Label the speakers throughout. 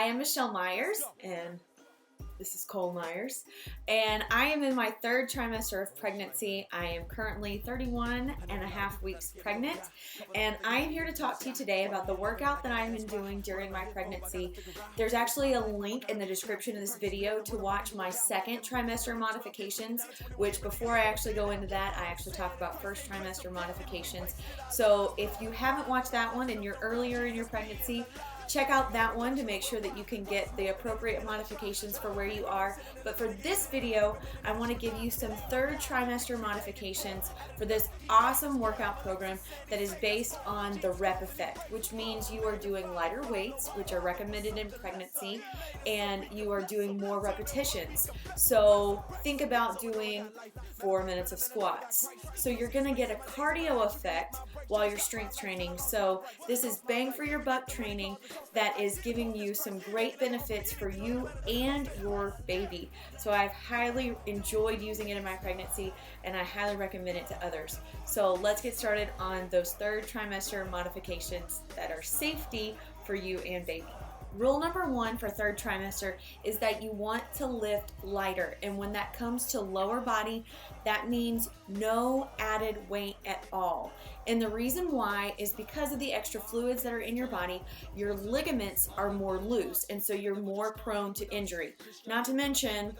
Speaker 1: I am Michelle Myers, and this is Cole Myers, and I am in my third trimester of pregnancy. I am currently 31 and a half weeks pregnant, and I am here to talk to you today about the workout that I've been doing during my pregnancy. There's actually a link in the description of this video to watch my second trimester modifications, which before I actually go into that, I actually talk about first trimester modifications. So if you haven't watched that one and you're earlier in your pregnancy, check out that one to make sure that you can get the appropriate modifications for where you are. But for this video, I want to give you some third trimester modifications for this awesome workout program that is based on the rep effect, which means you are doing lighter weights, which are recommended in pregnancy, and you are doing more repetitions. So think about doing 4 minutes of squats. So you're going to get a cardio effect while you're strength training. So this is bang for your buck training that is giving you some great benefits for you and your baby. So I've highly enjoyed using it in my pregnancy, and I highly recommend it to others. So let's get started on those third trimester modifications that are safety for you and baby. Rule number one for third trimester is that you want to lift lighter, and when that comes to lower body, that means no added weight at all. And the reason why is because of the extra fluids that are in your body, your ligaments are more loose, and so you're more prone to injury. Not to mention,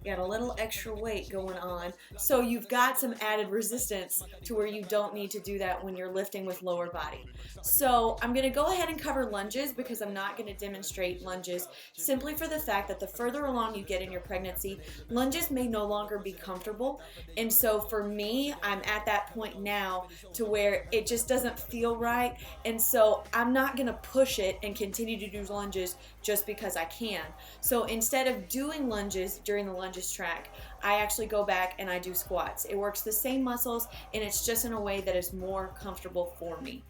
Speaker 1: you got a little extra weight going on, so you've got some added resistance to where you don't need to do that when you're lifting with lower body. So I'm going to go ahead and cover lunges because I'm not going to demonstrate lunges simply for the fact that the further along you get in your pregnancy, lunges may no longer be comfortable. And so for me, I'm at that point now to where it just doesn't feel right, and so I'm not going to push it and continue to do lunges just because I can. So instead of doing lunges during the lunges track, I actually go back and I do squats. It works the same muscles, and it's just in a way that is more comfortable for me.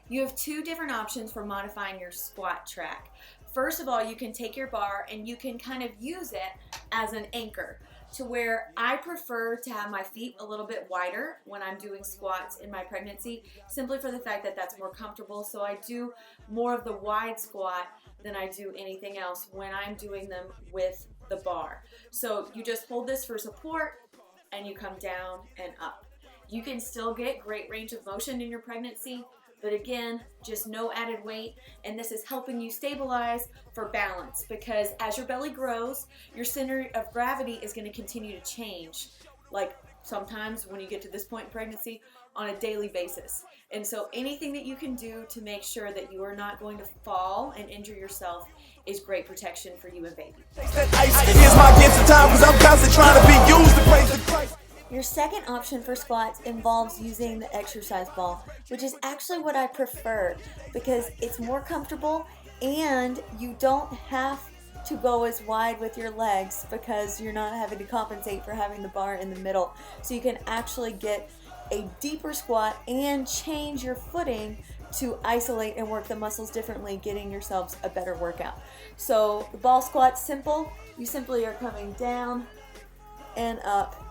Speaker 1: You have two different options for modifying your squat track. First of all, you can take your bar and you can kind of use it as an anchor, to where I prefer to have my feet a little bit wider when I'm doing squats in my pregnancy, simply for the fact that that's more comfortable. So I do more of the wide squat than I do anything else when I'm doing them with the bar. So you just hold this for support and you come down and up. You can still get great range of motion in your pregnancy, but again, just no added weight, and this is helping you stabilize for balance, because as your belly grows, your center of gravity is going to continue to change, like sometimes when you get to this point in pregnancy, on a daily basis. And so anything that you can do to make sure that you are not going to fall and injure yourself is great protection for you and baby. Your second option for squats involves using the exercise ball, which is actually what I prefer because it's more comfortable and you don't have to go as wide with your legs because you're not having to compensate for having the bar in the middle. So you can actually get a deeper squat and change your footing to isolate and work the muscles differently, getting yourselves a better workout. So the ball squat's simple. You simply are coming down and up.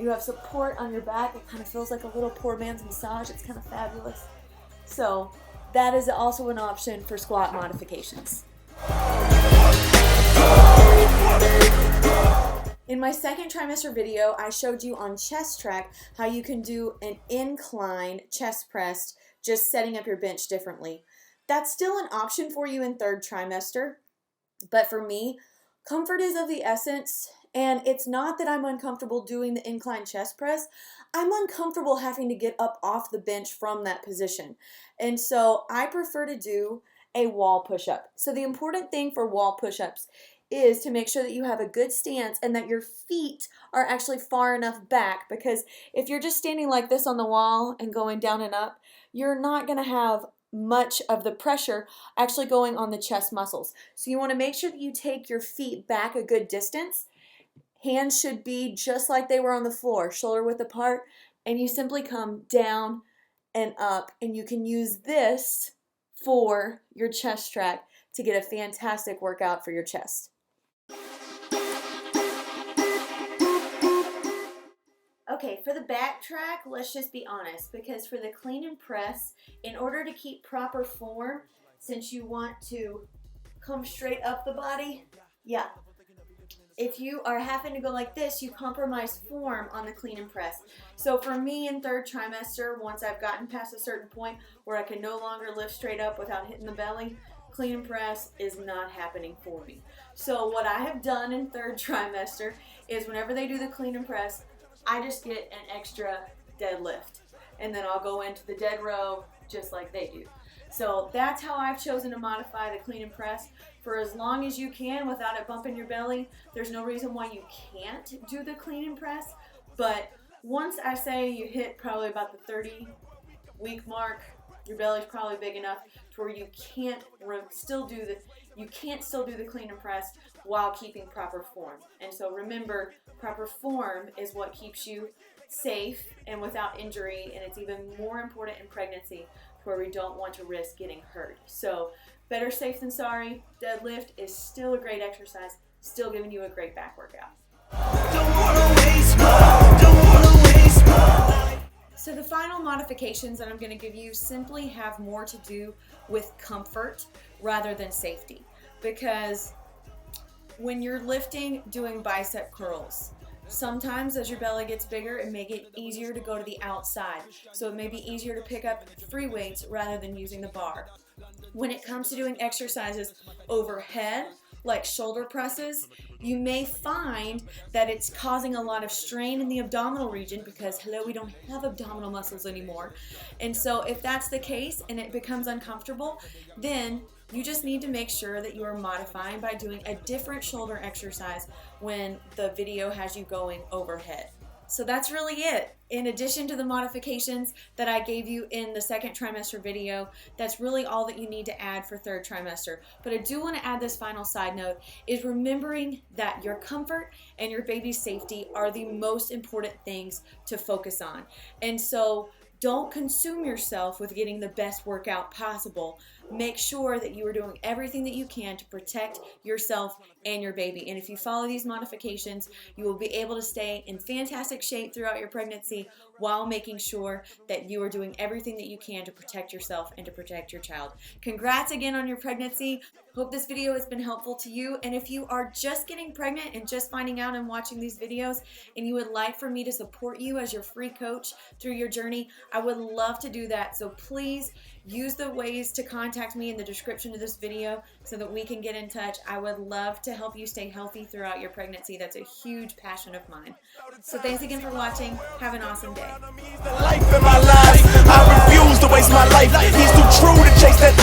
Speaker 1: You have support on your back. It kind of feels like a little poor man's massage. It's kind of fabulous. So that is also an option for squat modifications. In my second trimester video, I showed you on chest track how you can do an incline chest press, just setting up your bench differently. That's still an option for you in third trimester, but for me, comfort is of the essence. And it's not that I'm uncomfortable doing the incline chest press. I'm uncomfortable having to get up off the bench from that position. And so I prefer to do a wall push-up. So the important thing for wall push-ups is to make sure that you have a good stance and that your feet are actually far enough back, because if you're just standing like this on the wall and going down and up, you're not going to have much of the pressure actually going on the chest muscles. So you want to make sure that you take your feet back a good distance. Hands should be just like they were on the floor, shoulder width apart, and you simply come down and up, and you can use this for your chest track to get a fantastic workout for your chest. Okay, for the backtrack, let's just be honest, because for the clean and press, in order to keep proper form, since you want to come straight up the body, yeah, if you are having to go like this, you compromise form on the clean and press. So for me in third trimester, once I've gotten past a certain point where I can no longer lift straight up without hitting the belly, clean and press is not happening for me. So what I have done in third trimester is whenever they do the clean and press, I just get an extra deadlift, and then I'll go into the dead row just like they do. So that's how I've chosen to modify the clean and press for as long as you can without it bumping your belly. There's no reason why you can't do the clean and press, but once I say you hit probably about the 30-week mark, your belly's probably big enough to where you can't still do the clean and press while keeping proper form. And so remember, proper form is what keeps you safe and without injury, and it's even more important in pregnancy where we don't want to risk getting hurt. So better safe than sorry. Deadlift is still a great exercise, still giving you a great back workout. So the final modifications that I'm going to give you simply have more to do with comfort rather than safety, because when you're lifting, doing bicep curls, sometimes as your belly gets bigger, it may get easier to go to the outside. So it may be easier to pick up free weights rather than using the bar. When it comes to doing exercises overhead, like shoulder presses, you may find that it's causing a lot of strain in the abdominal region because, hello, we don't have abdominal muscles anymore. And so if that's the case and it becomes uncomfortable, then you just need to make sure that you are modifying by doing a different shoulder exercise when the video has you going overhead. So that's really it. In addition to the modifications that I gave you in the second trimester video, that's really all that you need to add for third trimester. But I do want to add this final side note, is remembering that your comfort and your baby's safety are the most important things to focus on. And so don't consume yourself with getting the best workout possible. Make sure that you are doing everything that you can to protect yourself and your baby. And if you follow these modifications, you will be able to stay in fantastic shape throughout your pregnancy while making sure that you are doing everything that you can to protect yourself and to protect your child. Congrats again on your pregnancy. Hope this video has been helpful to you. And if you are just getting pregnant and just finding out and watching these videos and you would like for me to support you as your free coach through your journey, I would love to do that. So please use the ways to contact me in the description of this video so that we can get in touch. I would love to help you stay healthy throughout your pregnancy. That's a huge passion of mine. So thanks again for watching. Have an awesome day.
Speaker 2: I refuse to waste my life. He's too true to chase that